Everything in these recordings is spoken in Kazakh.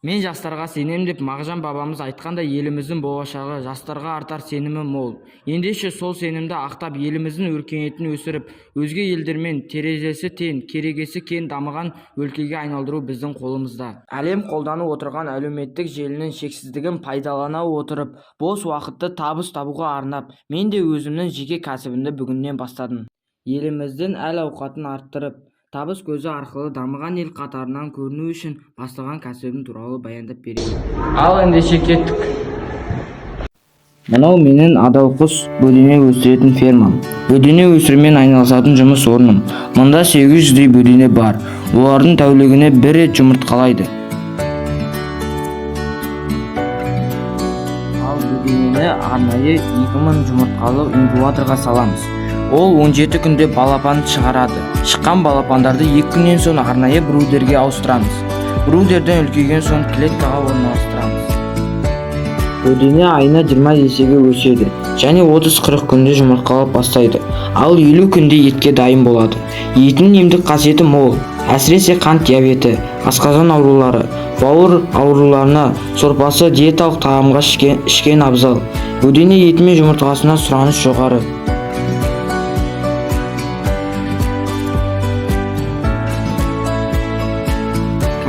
Мен жастарға сенем деп Мағжан бабамыз айтқандай, еліміздің болашағы жастарға артар сенімі мол. Ендеше сол сенімді ақтап, еліміздің өркениетін өсіріп, өзге елдермен терезесі тең, керегесі кең дамыған өлкеге айналдыру біздің қолымызда. Әлем қолданып отырған әлеуметтік желінің шексіздігін пайдалана отырып, бос уақытты табыс табуға арнап, мен де өзімнің жеке кәсібімді бүгіннен бастадым. Еліміздің әл-ауқатын арттырып, табыс көзі арқылы дамыған ел қатарынан көріну үшін бастаған кәсібім туралы баяндап берейін. Ал ендеше кеттік. Мынау менің адал құс бөдене өсіретін фермам. Бөдене өсірумен айналысатын жұмыс орным. Мұнда 800-дей бөдене бар. Олардың тәулігіне бір рет жұмыртқалайды. Ал бөденені арнайы 2000 жұмыртқалы инкубаторға саламыз. Ол 17 күнде балапан шығарады. Шыққан балапандарды 2 күннен соң арнайы брудерге ауыстырамыз. Брудерден үлкейген соң клеткаға орналастырамыз. Бөдене айына 20 есеге өседі және 30-40 күнде жұмыртқалап бастайды. Ал 50 күнде етке дайын болады. Еттің емдік қасиеті мол. Әсіресе қант диабеті, асқазан аурулары, бауыр ауруларына сорпасы диеталық тағамға ішкен абзал. Бөдене еті мен жұмыртқасына сұраныс жоғары.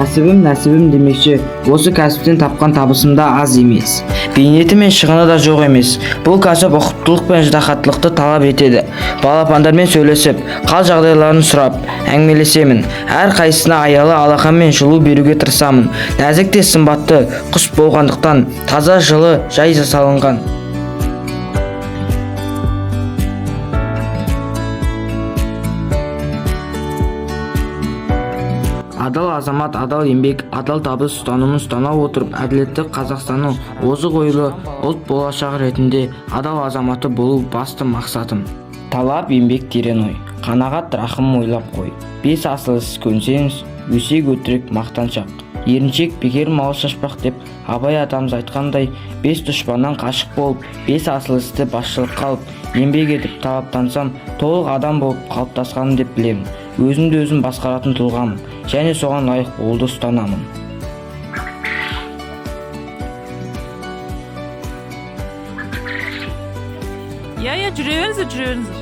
Кәсібім нәсібім демекші, осы кәсіптен тапқан табысым да аз емес. Бейнеті мен шығыны да жоқ емес. Бұл кәсіп ұқыптылық пен ждақаттылықты талап етеді. Балапандармен сөйлесіп, қал жағдайларын сұрап, әңгімелесемін. Әр қайсысына аялы алақан мен жылу беруге тырысамын. Нәзік те сымбатты құс болғандықтан таза жылы жай жасалынған. Адал азамат, адал еңбек, адал табыс ұстанымын ұстана отырып, әділетті Қазақстанның озық ойлы ұлт болашағы ретінде адал азаматы болу басты мақсатым. Талап еңбек терең ой, қанағат рахым ойлап қой. 5 асыл іс көнсеңіз, өсек өтірік мақтаншақ. Еріншек бекер мал шашпақ деп Абай атамыз айтқандай, 5 дұшпаннан қашық болып, 5 асыл істі басшылыққа алып, еңбек етіп талаптансам, толық адам болып қалыптасқаным деп білемін. Өзімді өзім басқаратын тұлғамын және соған лайық болуды ұстанамын. Ya, жүрөңүздөр.